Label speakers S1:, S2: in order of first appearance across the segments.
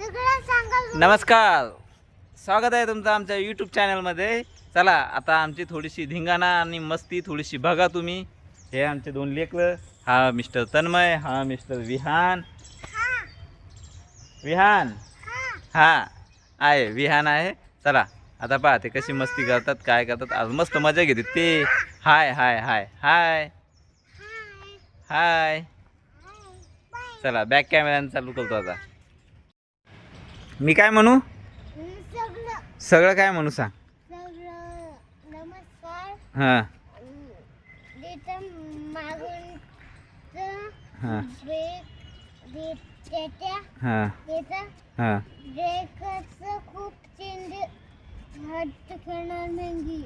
S1: नमस्कार, स्वागत आहे तुमचं आमच्या यूट्यूब चॅनलमध्ये. चला आता आमची थोडीशी धिंगाणा आणि मस्ती थोडीशी बघा तुम्ही. हे आमचे दोन लेकरं, हा मिस्टर तन्मय, हा मिस्टर विहान. विहान हा आहे, विहान आहे. चला आता पहा ते कशी मस्ती करतात, काय करतात. आज मस्त मजा घेतात ते. हाय हाय हाय हाय हाय. चला बॅक कॅमेरा चालू करतो आता. मी काय म्हणू? सगळं काय म्हणू सांग.
S2: नमस्कार.
S1: हां हां हां हां.
S2: खूप चेंज हट करणार नाही.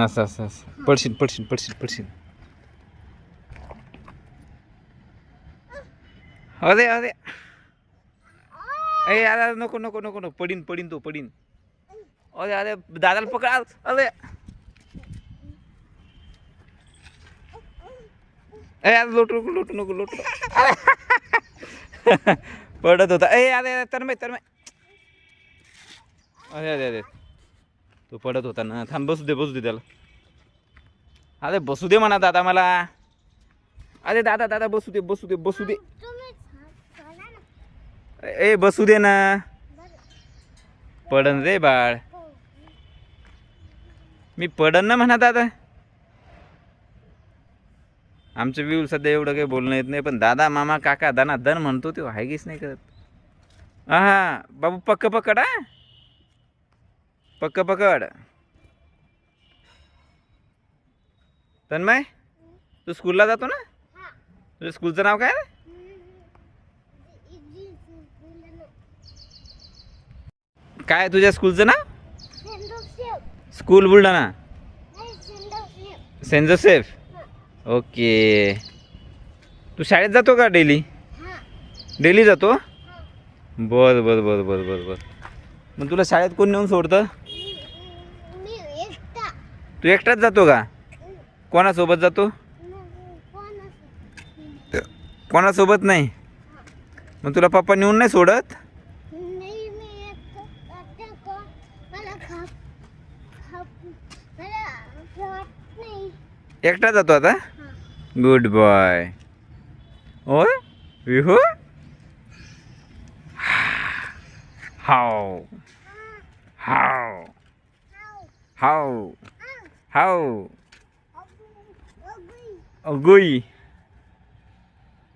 S1: असं असं असं. पडशील पडशील पडशील पडशील. अरे अरे ए अरे नको नको नको नको. पडीन पडीन तो पडीन. अरे अरे दादाला पकड. अरे ए अरे लोटू नको लोटू नको लोटू. पडत होता. ए अरे अरे तन्मय तन्मय. अरे अरे अरे तो पडत होता ना. थांब बसू दे त्याला. अरे बसू दे म्हणा दादा मला. अरे दादा दादा बसू दे बसू दे बसू दे. ए बसू दे ना. पडन रे बाळ. मी पडन ना म्हणा दादा. आमचं व्ह्यू सध्या एवढं काही बोलणं येत नाही, पण दादा मामा काका दना दन म्हणतो तो हायगीच नाही करत. हा बाबू पक्क पकड. हा पक्क पकड. तन्मय तू स्कूलला जातो ना? तुझ्या स्कूलचं नाव काय? काय तुझ्या स्कूलचं नाव? School Buldhana. Saint Joseph. Okay. तू शाळेत जातो का डेली? डेली जातो. बर बर बर बर बर बर. मग तुला शाळेत कोण नेऊन सोडतं? तू एकटाच जातो का? कोणासोबत जातो? कोणासोबत नाही. मग तुला पप्पा नेऊन नाही सोडत? एकटा जातो आता. Good boy. ओय विहू. हाव हाव हाव हाव. गोई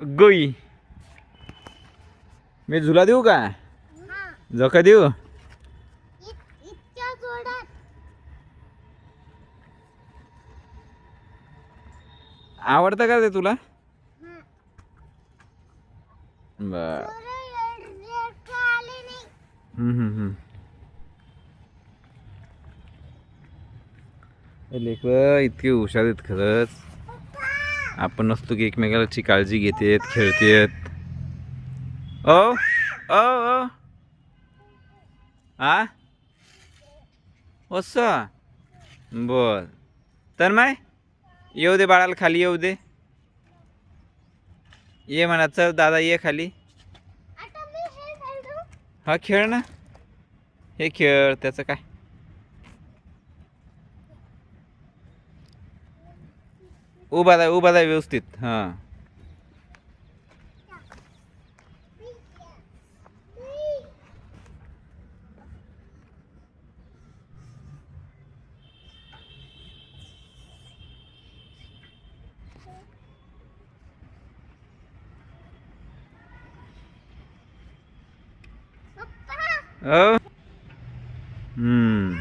S1: गोई. मी झुला देऊ का? झोका देऊ? आवडतं का ते तुला? बर. लेकरं इतके हुशार आहेत खरंच. आपण नसतो की एकमेकाची काळजी घेतात, खेळतात. ओ ओ ओ आ असं. बर तन्मय येऊ दे बाळाला खाली येऊ दे. ये म्हणा. चल दादा ये खाली. हा खेळ ना. हे खेळ त्याचं काय. उभा राहा व्यवस्थित. हां ओ. हम्म.